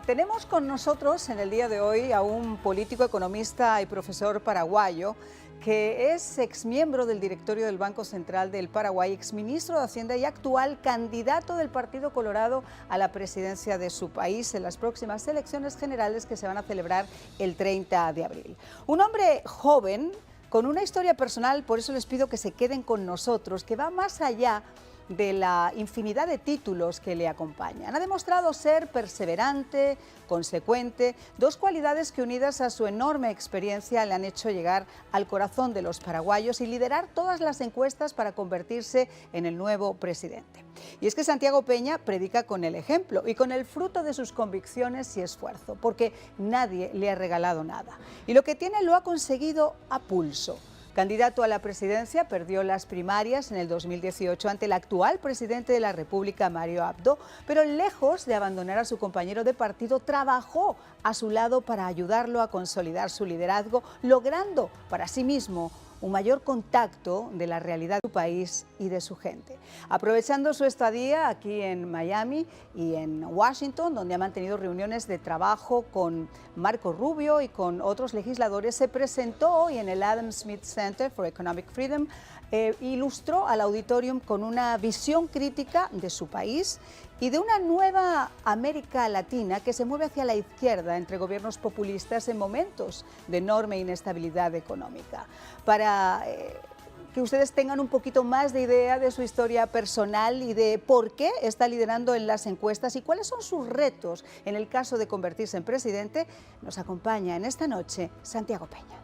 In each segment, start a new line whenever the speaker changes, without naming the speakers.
Tenemos con nosotros en el día de hoy a un político, economista y profesor paraguayo que es exmiembro del directorio del Banco Central del Paraguay, exministro de Hacienda y actual candidato del Partido Colorado a la presidencia de su país en las próximas elecciones generales que se van a celebrar el 30 de abril. Un hombre joven con una historia personal, por eso les pido que se queden con nosotros, que va más allá de la infinidad de títulos que le acompañan. Ha demostrado ser perseverante, consecuente, dos cualidades que unidas a su enorme experiencia le han hecho llegar al corazón de los paraguayos y liderar todas las encuestas para convertirse en el nuevo presidente. Y es que Santiago Peña predica con el ejemplo y con el fruto de sus convicciones y esfuerzo, porque nadie le ha regalado nada. Y lo que tiene lo ha conseguido a pulso. Candidato a la presidencia, perdió las primarias en el 2018 ante el actual presidente de la República, Mario Abdo, pero lejos de abandonar a su compañero de partido, trabajó a su lado para ayudarlo a consolidar su liderazgo, logrando para sí mismo un mayor contacto de la realidad de su país y de su gente. Aprovechando su estadía aquí en Miami y en Washington, donde ha mantenido reuniones de trabajo con Marco Rubio y con otros legisladores, se presentó hoy en el Adam Smith Center for Economic Freedom, ilustró al auditorium con una visión crítica de su país y de una nueva América Latina que se mueve hacia la izquierda entre gobiernos populistas en momentos de enorme inestabilidad económica. Para que ustedes tengan un poquito más de idea de su historia personal y de por qué está liderando en las encuestas y cuáles son sus retos en el caso de convertirse en presidente, nos acompaña en esta noche Santiago Peña.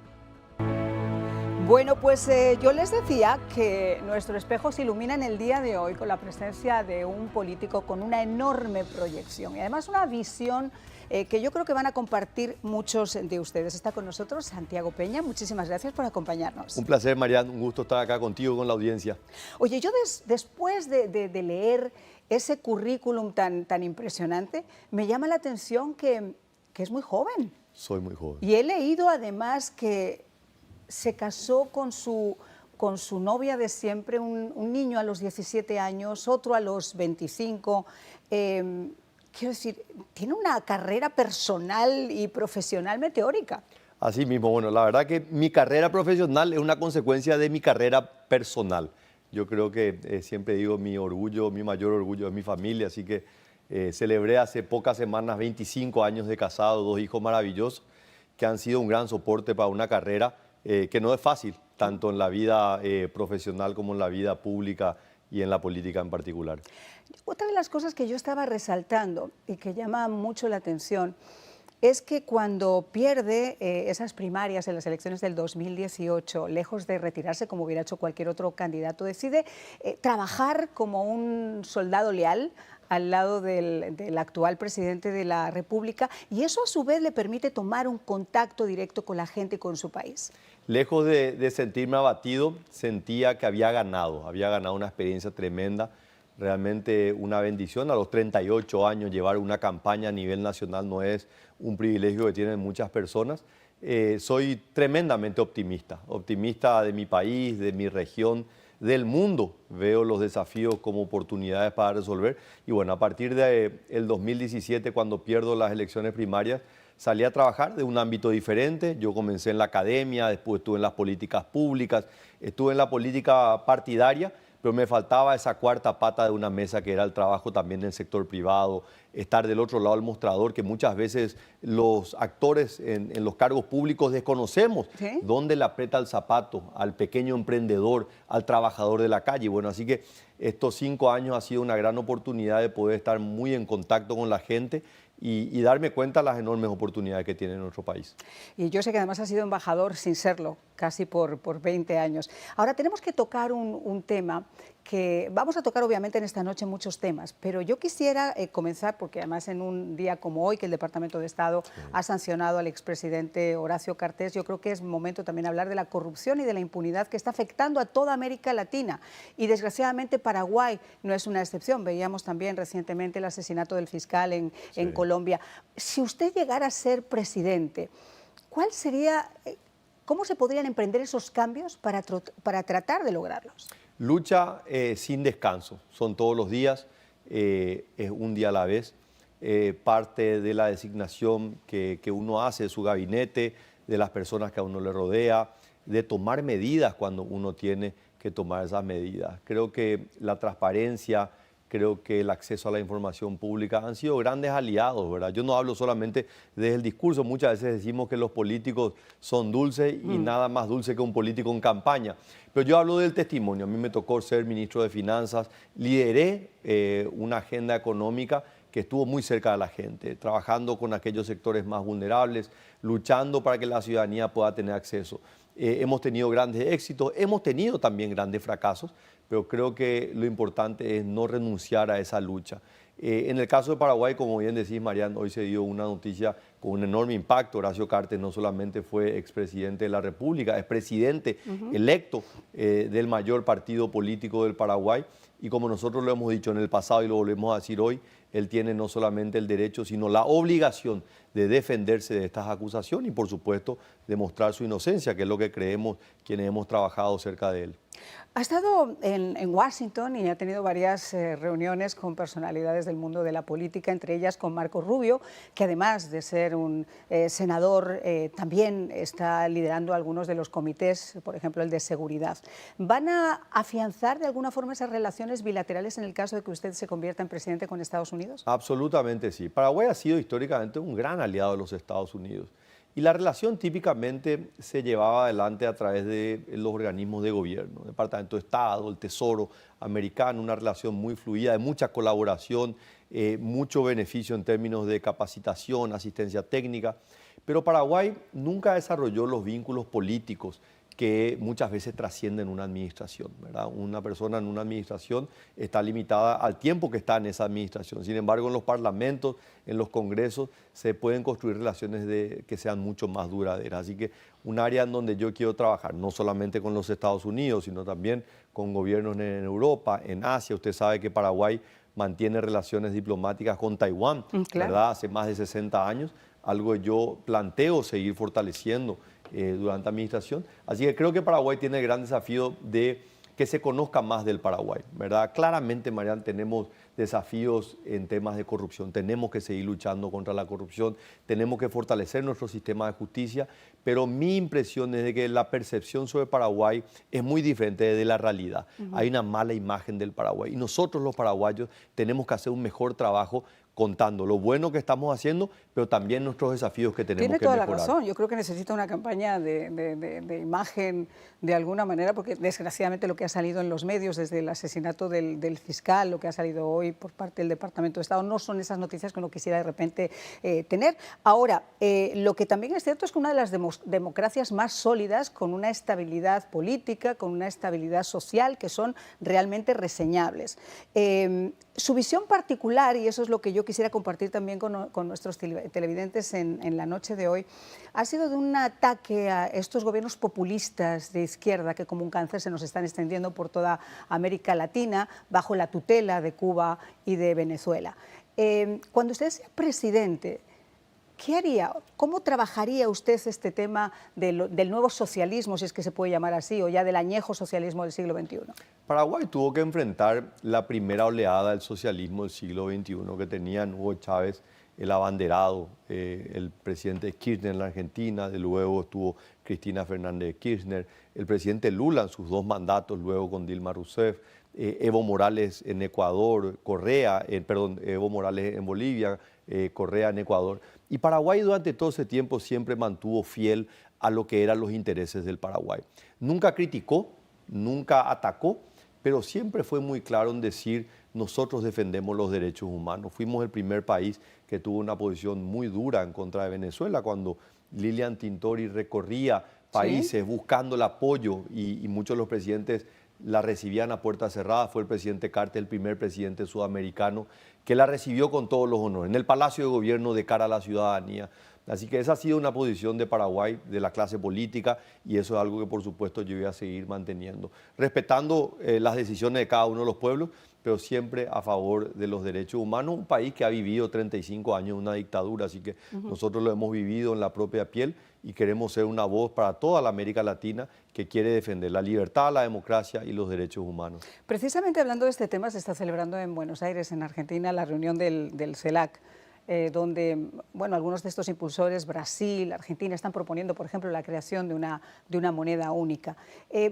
Bueno, pues yo les decía que nuestro espejo se ilumina en el día de hoy con la presencia de un político con una enorme proyección y además una visión que yo creo que van a compartir muchos de ustedes. Está con nosotros Santiago Peña, muchísimas gracias por acompañarnos.
Un placer, Marian, un gusto estar acá contigo, con la audiencia.
Oye, yo después de leer ese currículum tan impresionante, me llama la atención que es muy joven.
Soy muy joven.
Y he leído además que se casó con su novia de siempre, un niño a los 17 años, otro a los 25. Quiero decir, tiene una carrera personal y profesional meteórica.
Así mismo, bueno, la verdad que mi carrera profesional es una consecuencia de mi carrera personal. Yo creo que siempre digo mi orgullo, mi mayor orgullo es mi familia, así que celebré hace pocas semanas 25 años de casado, 2 hijos maravillosos que han sido un gran soporte para una carrera que no es fácil, tanto en la vida profesional como en la vida pública y en la política en particular.
Otra de las cosas que yo estaba resaltando y que llama mucho la atención es que cuando pierde esas primarias en las elecciones del 2018, lejos de retirarse como hubiera hecho cualquier otro candidato, decide trabajar como un soldado leal al lado del actual presidente de la República, y eso a su vez le permite tomar un contacto directo con la gente y con su país.
Lejos de sentirme abatido, sentía que había ganado una experiencia tremenda, realmente una bendición. A los 38 años llevar una campaña a nivel nacional no es un privilegio que tienen muchas personas. Soy tremendamente optimista de mi país, de mi región, del mundo. Veo los desafíos como oportunidades para resolver. Y bueno, a partir del 2017, cuando pierdo las elecciones primarias, salí a trabajar de un ámbito diferente. Yo comencé en la academia, después estuve en las políticas públicas, estuve en la política partidaria, pero me faltaba esa cuarta pata de una mesa que era el trabajo también en el sector privado, estar del otro lado del mostrador, que muchas veces los actores en los cargos públicos desconocemos. ¿Sí? Dónde le aprieta el zapato al pequeño emprendedor, al trabajador de la calle. Bueno, así que estos 5 años ha sido una gran oportunidad de poder estar muy en contacto con la gente y darme cuenta de las enormes oportunidades que tiene nuestro país.
Y yo sé que además ha sido embajador sin serlo, casi por 20 años. Ahora tenemos que tocar un tema que vamos a tocar obviamente en esta noche muchos temas, pero yo quisiera comenzar, porque además en un día como hoy que el Departamento de Estado ha sancionado al expresidente Horacio Cartés, yo creo que es momento también hablar de la corrupción y de la impunidad que está afectando a toda América Latina, y desgraciadamente Paraguay no es una excepción. Veíamos también recientemente el asesinato del fiscal en Colombia. Si usted llegara a ser presidente, ¿cuál sería, cómo se podrían emprender esos cambios para tratar de lograrlos?
Lucha sin descanso, son todos los días, es un día a la vez. parte de la designación que uno hace de su gabinete, de las personas que a uno le rodea, de tomar medidas cuando uno tiene que tomar esas medidas. Creo que la transparencia, creo que el acceso a la información pública han sido grandes aliados, ¿verdad? Yo no hablo solamente desde el discurso, muchas veces decimos que los políticos son dulces y nada más dulce que un político en campaña, pero yo hablo del testimonio. A mí me tocó ser ministro de Finanzas, lideré una agenda económica que estuvo muy cerca de la gente, trabajando con aquellos sectores más vulnerables, luchando para que la ciudadanía pueda tener acceso. Hemos tenido grandes éxitos, hemos tenido también grandes fracasos, pero creo que lo importante es no renunciar a esa lucha. En el caso de Paraguay, como bien decís, Marian, hoy se dio una noticia con un enorme impacto. Horacio Cartes no solamente fue expresidente de la República, es presidente electo del mayor partido político del Paraguay. Y como nosotros lo hemos dicho en el pasado y lo volvemos a decir hoy, él tiene no solamente el derecho, sino la obligación de defenderse de estas acusaciones y, por supuesto, demostrar su inocencia, que es lo que creemos quienes hemos trabajado cerca de él.
Ha estado en Washington y ha tenido varias reuniones con personalidades del mundo de la política, entre ellas con Marco Rubio, que además de ser un senador, también está liderando algunos de los comités, por ejemplo el de seguridad. ¿Van a afianzar de alguna forma esas relaciones bilaterales en el caso de que usted se convierta en presidente con Estados Unidos?
Absolutamente sí. Paraguay ha sido históricamente un gran aliado de los Estados Unidos. Y la relación típicamente se llevaba adelante a través de los organismos de gobierno, el Departamento de Estado, el Tesoro americano, una relación muy fluida, de mucha colaboración, mucho beneficio en términos de capacitación, asistencia técnica. Pero Paraguay nunca desarrolló los vínculos políticos que muchas veces trascienden una administración, ¿verdad? Una persona en una administración está limitada al tiempo que está en esa administración. Sin embargo, en los parlamentos, en los congresos, se pueden construir relaciones que sean mucho más duraderas. Así que un área en donde yo quiero trabajar, no solamente con los Estados Unidos, sino también con gobiernos en Europa, en Asia. Usted sabe que Paraguay mantiene relaciones diplomáticas con Taiwán,
claro,
¿verdad? Hace más de 60 años, algo que yo planteo seguir fortaleciendo durante la administración. Así que creo que Paraguay tiene el gran desafío de que se conozca más del Paraguay, ¿verdad? Claramente, Marian, tenemos desafíos en temas de corrupción. Tenemos que seguir luchando contra la corrupción, tenemos que fortalecer nuestro sistema de justicia, pero mi impresión es de que la percepción sobre Paraguay es muy diferente de la realidad. Hay una mala imagen del Paraguay y nosotros los paraguayos tenemos que hacer un mejor trabajo contando lo bueno que estamos haciendo, pero también nuestros desafíos que tenemos que mejorar.
Tiene toda la razón. Yo creo que necesita una campaña de imagen de alguna manera, porque desgraciadamente lo que ha salido en los medios desde el asesinato del fiscal, lo que ha salido hoy por parte del Departamento de Estado, no son esas noticias que uno quisiera de repente tener. Ahora, lo que también es cierto es que una de las democracias más sólidas, con una estabilidad política, con una estabilidad social, que son realmente reseñables. Su visión particular, y eso es lo que yo quisiera compartir también con nuestros televidentes en la noche de hoy, ha sido de un ataque a estos gobiernos populistas de izquierda que como un cáncer se nos están extendiendo por toda América Latina bajo la tutela de Cuba y de Venezuela. Cuando usted sea presidente, ¿qué haría? ¿Cómo trabajaría usted este tema del nuevo socialismo, si es que se puede llamar así, o ya del añejo socialismo del siglo XXI?
Paraguay tuvo que enfrentar la primera oleada del socialismo del siglo XXI que tenían Hugo Chávez, el abanderado, el presidente Kirchner en la Argentina, de luego estuvo Cristina Fernández de Kirchner, el presidente Lula en sus 2 mandatos, luego con Dilma Rousseff, Evo Morales en Ecuador, Evo Morales en Bolivia, Correa en Ecuador. Y Paraguay durante todo ese tiempo siempre mantuvo fiel a lo que eran los intereses del Paraguay. Nunca criticó, nunca atacó, pero siempre fue muy claro en decir nosotros defendemos los derechos humanos. Fuimos el primer país que tuvo una posición muy dura en contra de Venezuela cuando Lilian Tintori recorría países buscando el apoyo y muchos de los presidentes la recibían a puerta cerrada. Fue el presidente Carter el primer presidente sudamericano que la recibió con todos los honores en el Palacio de Gobierno de cara a la ciudadanía. Así que esa ha sido una posición de Paraguay, de la clase política, y eso es algo que por supuesto yo voy a seguir manteniendo, respetando las decisiones de cada uno de los pueblos, pero siempre a favor de los derechos humanos. Un país que ha vivido 35 años en una dictadura, así que nosotros lo hemos vivido en la propia piel y queremos ser una voz para toda la América Latina que quiere defender la libertad, la democracia y los derechos humanos.
Precisamente hablando de este tema, se está celebrando en Buenos Aires, en Argentina, la reunión del CELAC. donde bueno, algunos de estos impulsores, Brasil, Argentina, están proponiendo, por ejemplo, la creación de una moneda única.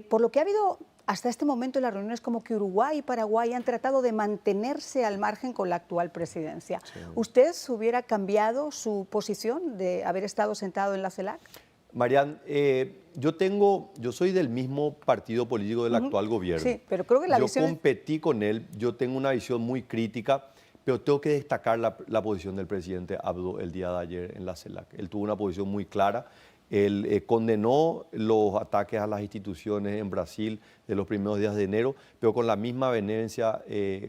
Por lo que ha habido hasta este momento en las reuniones, como que Uruguay y Paraguay han tratado de mantenerse al margen con la actual presidencia. Sí. ¿Usted hubiera cambiado su posición de haber estado sentado en la CELAC?
Marian, yo soy del mismo partido político del actual gobierno.
Sí, pero creo que la visión...
Yo competí con él, yo tengo una visión muy crítica, pero tengo que destacar la posición del presidente Abdo el día de ayer en la CELAC. Él tuvo una posición muy clara. Él condenó los ataques a las instituciones en Brasil de los primeros días de enero, pero con la misma vehemencia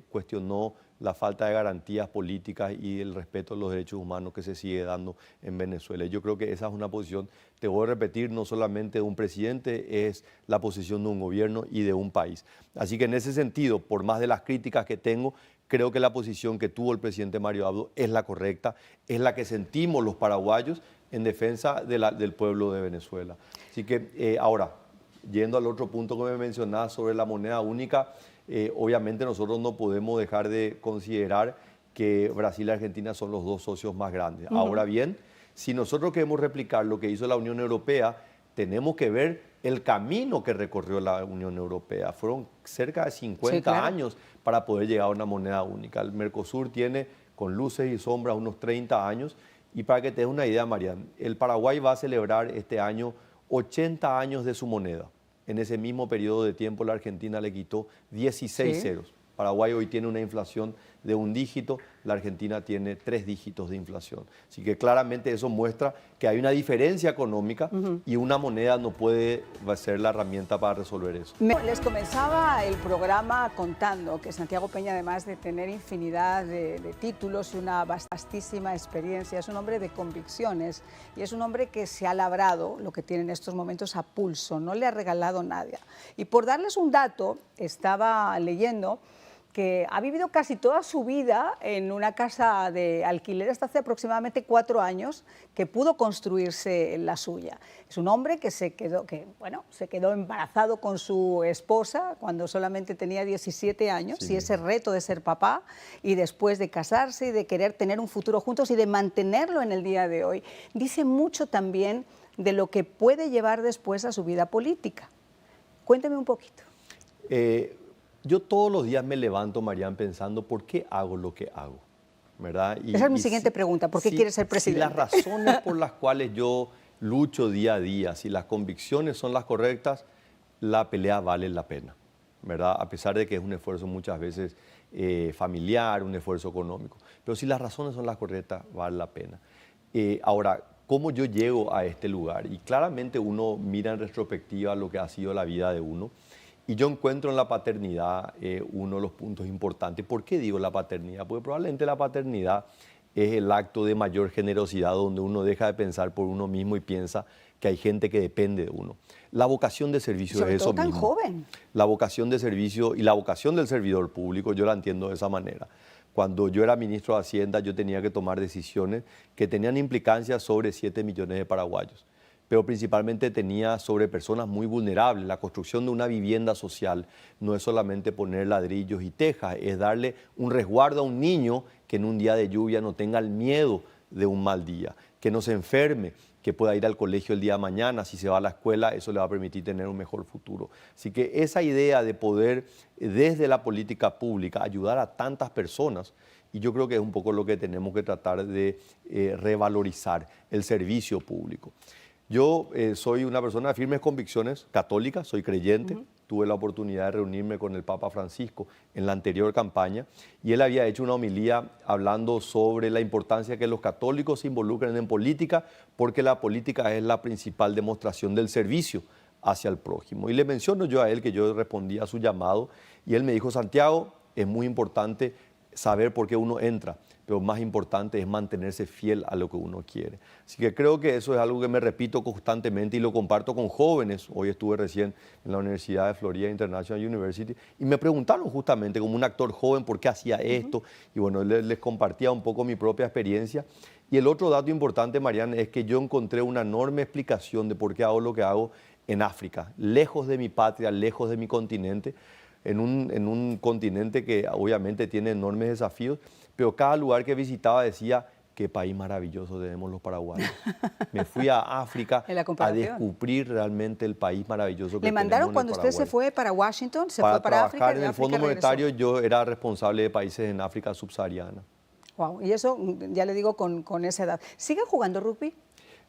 cuestionó la falta de garantías políticas y el respeto a los derechos humanos que se sigue dando en Venezuela. Yo creo que esa es una posición, te voy a repetir, no solamente de un presidente, es la posición de un gobierno y de un país. Así que en ese sentido, por más de las críticas que tengo, creo que la posición que tuvo el presidente Mario Abdo es la correcta, es la que sentimos los paraguayos en defensa del pueblo de Venezuela. Así que ahora, yendo al otro punto que me mencionaba sobre la moneda única, obviamente nosotros no podemos dejar de considerar que Brasil y Argentina son los dos socios más grandes. Ahora bien, si nosotros queremos replicar lo que hizo la Unión Europea, tenemos que ver el camino que recorrió la Unión Europea. Fueron cerca de 50 años para poder llegar a una moneda única. El Mercosur tiene, con luces y sombras, unos 30 años. Y para que te des una idea, Marian, el Paraguay va a celebrar este año 80 años de su moneda. En ese mismo periodo de tiempo la Argentina le quitó 16 ceros. Paraguay hoy tiene una inflación de 1 dígito, la Argentina tiene 3 dígitos de inflación. Así que claramente eso muestra que hay una diferencia económica y una moneda no puede ser la herramienta para resolver eso.
Les comenzaba el programa contando que Santiago Peña, además de tener infinidad de títulos y una vastísima experiencia, es un hombre de convicciones y es un hombre que se ha labrado lo que tiene en estos momentos a pulso, no le ha regalado nada. Y por darles un dato, estaba leyendo que ha vivido casi toda su vida en una casa de alquiler hasta hace aproximadamente 4 años, que pudo construirse la suya. Es un hombre que se quedó embarazado con su esposa cuando solamente tenía 17 años, y ese reto de ser papá y después de casarse y de querer tener un futuro juntos y de mantenerlo en el día de hoy, dice mucho también de lo que puede llevar después a su vida política. Cuénteme un poquito.
Yo todos los días me levanto, Marian, pensando ¿por qué hago lo que hago? ¿Verdad?
Esa es mi siguiente pregunta, ¿por qué quieres ser presidente?
Si las razones por las cuales yo lucho día a día, si las convicciones son las correctas, la pelea vale la pena, ¿verdad? A pesar de que es un esfuerzo muchas veces familiar, un esfuerzo económico. Pero si las razones son las correctas, vale la pena. Ahora, ¿cómo yo llego a este lugar? Y claramente uno mira en retrospectiva lo que ha sido la vida de uno. Y yo encuentro en la paternidad uno de los puntos importantes. ¿Por qué digo la paternidad? Porque probablemente la paternidad es el acto de mayor generosidad donde uno deja de pensar por uno mismo y piensa que hay gente que depende de uno. La vocación de servicio es eso mismo.
Tan joven.
La vocación de servicio y la vocación del servidor público yo la entiendo de esa manera. Cuando yo era ministro de Hacienda yo tenía que tomar decisiones que tenían implicancias sobre 7 millones de paraguayos, pero principalmente tenía sobre personas muy vulnerables. La construcción de una vivienda social no es solamente poner ladrillos y tejas, es darle un resguardo a un niño que en un día de lluvia no tenga el miedo de un mal día, que no se enferme, que pueda ir al colegio el día de mañana. Si se va a la escuela, eso le va a permitir tener un mejor futuro. Así que esa idea de poder, desde la política pública, ayudar a tantas personas, y yo creo que es un poco lo que tenemos que tratar de revalorizar, el servicio público. Yo soy una persona de firmes convicciones católicas, soy creyente. Tuve la oportunidad de reunirme con el Papa Francisco en la anterior campaña y él había hecho una homilía hablando sobre la importancia que los católicos se involucren en política porque la política es la principal demostración del servicio hacia el prójimo. Y le menciono yo a él que yo respondí a su llamado y él me dijo: Santiago, es muy importante saber por qué uno entra, pero más importante es mantenerse fiel a lo que uno quiere. Así que creo que eso es algo que me repito constantemente y lo comparto con jóvenes. Hoy estuve recién en la Universidad de Florida International University y me preguntaron justamente como un actor joven por qué hacía esto y bueno, les compartía un poco mi propia experiencia. Y el otro dato importante, Mariana, es que yo encontré una enorme explicación de por qué hago lo que hago en África, lejos de mi patria, lejos de mi continente, en un continente que obviamente tiene enormes desafíos, pero cada lugar que visitaba decía, qué país maravilloso tenemos los paraguayos. Me fui a África a descubrir realmente el país maravilloso que
¿Le mandaron
tenemos
cuando
en el
usted se
Paraguay.
fue para Washington? ¿Se
Para
fue para África?
trabajar en el Fondo Monetario yo era responsable de países en África subsahariana.
Wow, y eso ya le digo con esa edad. ¿Sigue jugando rugby?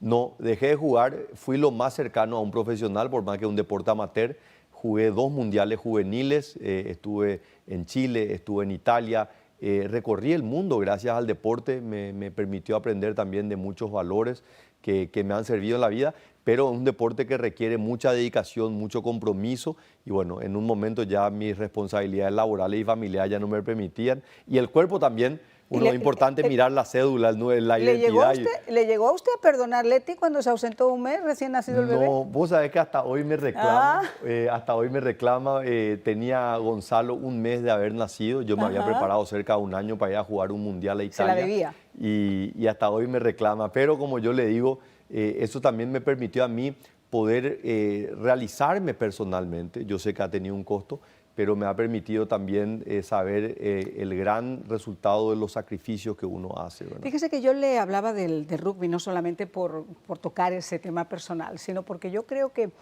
No, dejé de jugar, fui lo más cercano a un profesional, por más que un deporte amateur. Jugué 2 mundiales juveniles, estuve en Chile, estuve en Italia, recorrí el mundo gracias al deporte, me permitió aprender también de muchos valores que me han servido en la vida, pero es un deporte que requiere mucha dedicación, mucho compromiso y bueno, en un momento ya mis responsabilidades laborales y familiares ya no me permitían y el cuerpo también. Es importante mirar la cédula, la identidad.
¿Le llegó a usted a perdonar Leti cuando se ausentó un mes recién nacido el bebé?
No, vos sabés que hasta hoy me reclama, tenía Gonzalo un mes de haber nacido, yo me había preparado cerca de un año para ir a jugar un mundial a Italia.
Se la debía.
Y hasta hoy me reclama, pero como yo le digo, eso también me permitió a mí poder realizarme personalmente, yo sé que ha tenido un costo, pero me ha permitido también saber el gran resultado de los sacrificios que uno hace, ¿verdad?
Fíjese que yo le hablaba del rugby no solamente por tocar ese tema personal, sino porque yo creo que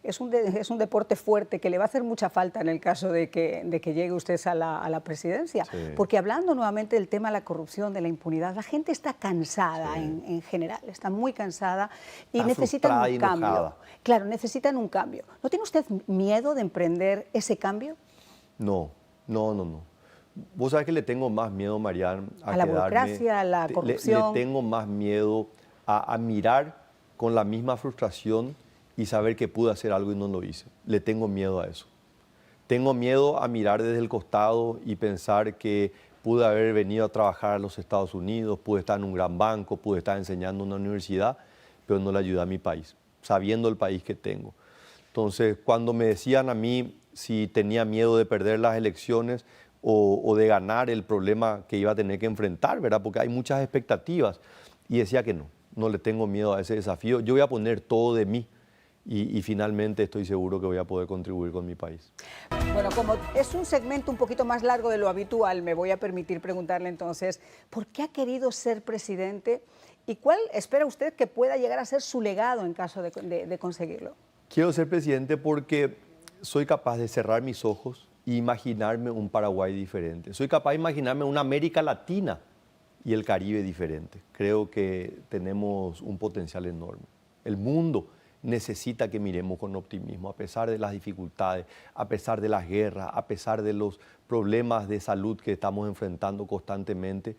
es un deporte fuerte que le va a hacer mucha falta en el caso de que llegue usted a la presidencia. Sí. Porque hablando nuevamente del tema de la corrupción, de la impunidad, la gente está cansada en general, está muy cansada y necesitan un cambio. Claro, necesitan un cambio. ¿No tiene usted miedo de emprender ese cambio?
No. Vos sabés que le tengo más miedo, Marian,
a la burocracia, a la corrupción.
Le tengo más miedo a mirar con la misma frustración y saber que pude hacer algo y no lo hice. Le tengo miedo a eso. Tengo miedo a mirar desde el costado y pensar que pude haber venido a trabajar a los Estados Unidos, pude estar en un gran banco, pude estar enseñando en una universidad, pero no le ayudé a mi país, sabiendo el país que tengo. Entonces, cuando me decían a mí si tenía miedo de perder las elecciones o de ganar el problema que iba a tener que enfrentar, ¿verdad? Porque hay muchas expectativas. Y decía que no le tengo miedo a ese desafío. Yo voy a poner todo de mí y finalmente estoy seguro que voy a poder contribuir con mi país.
Bueno, como es un segmento un poquito más largo de lo habitual, me voy a permitir preguntarle entonces, ¿por qué ha querido ser presidente y cuál espera usted que pueda llegar a ser su legado en caso de conseguirlo?
Quiero ser presidente porque soy capaz de cerrar mis ojos e imaginarme un Paraguay diferente. Soy capaz de imaginarme una América Latina y el Caribe diferente. Creo que tenemos un potencial enorme. El mundo necesita que miremos con optimismo, a pesar de las dificultades, a pesar de las guerras, a pesar de los problemas de salud que estamos enfrentando constantemente.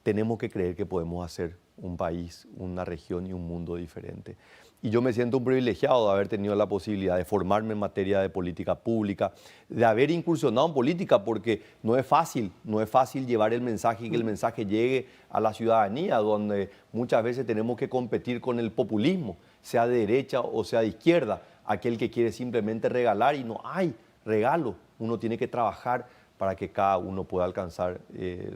Tenemos que creer que podemos hacer un país, una región y un mundo diferente. Y yo me siento un privilegiado de haber tenido la posibilidad de formarme en materia de política pública, de haber incursionado en política, porque no es fácil llevar el mensaje y que el mensaje llegue a la ciudadanía, donde muchas veces tenemos que competir con el populismo, sea de derecha o sea de izquierda, aquel que quiere simplemente regalar y no hay regalo, uno tiene que trabajar para que cada uno pueda alcanzar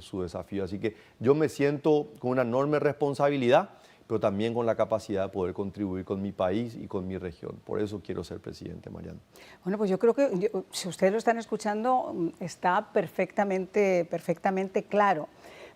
su desafío. Así que yo me siento con una enorme responsabilidad, pero también con la capacidad de poder contribuir con mi país y con mi región. Por eso quiero ser presidente, Mariana.
Bueno, pues yo creo que, si ustedes lo están escuchando, está perfectamente claro.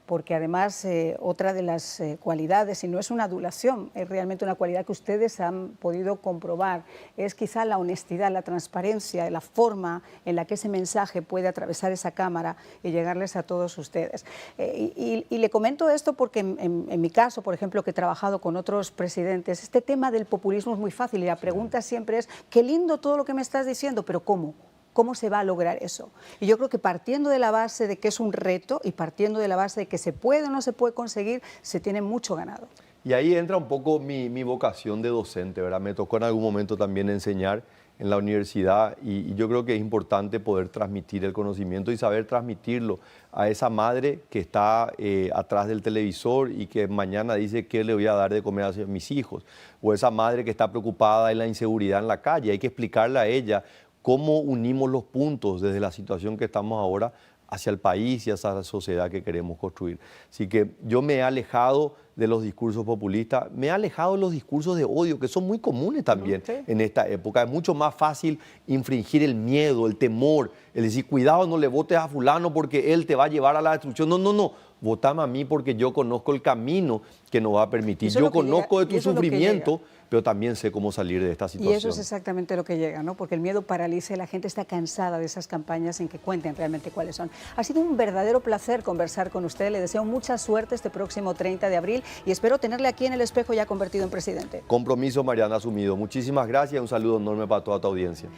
Porque además otra de las cualidades, y no es una adulación, es realmente una cualidad que ustedes han podido comprobar, es quizá la honestidad, la transparencia, la forma en la que ese mensaje puede atravesar esa cámara y llegarles a todos ustedes. Y le comento esto porque en mi caso, por ejemplo, que he trabajado con otros presidentes, este tema del populismo es muy fácil y la pregunta siempre es, qué lindo todo lo que me estás diciendo, pero ¿cómo? ¿Cómo se va a lograr eso? Y yo creo que partiendo de la base de que es un reto y partiendo de la base de que se puede o no se puede conseguir, se tiene mucho ganado.
Y ahí entra un poco mi vocación de docente, ¿verdad? Me tocó en algún momento también enseñar en la universidad y yo creo que es importante poder transmitir el conocimiento y saber transmitirlo a esa madre que está atrás del televisor y que mañana dice qué le voy a dar de comer a mis hijos, o esa madre que está preocupada en la inseguridad en la calle. Hay que explicarle a ella cómo unimos los puntos desde la situación que estamos ahora hacia el país y hacia la sociedad que queremos construir. Así que yo me he alejado de los discursos populistas, me he alejado de los discursos de odio, que son muy comunes también en esta época. Es mucho más fácil infringir el miedo, el temor, el decir, cuidado, no le votes a fulano porque él te va a llevar a la destrucción. No. votame a mí porque yo conozco el camino que nos va a permitir.
Eso es
Yo
lo que
conozco
llega,
de
y
tu
eso es lo que
sufrimiento,
llega.
pero también sé cómo salir de esta situación.
Y eso es exactamente lo que llega, ¿no? Porque el miedo paraliza y la gente está cansada de esas campañas en que cuenten realmente cuáles son. Ha sido un verdadero placer conversar con usted. Le deseo mucha suerte este próximo 30 de abril y espero tenerle aquí en el espejo ya convertido en presidente.
Compromiso, Mariana, asumido. Muchísimas gracias y un saludo enorme para toda tu audiencia.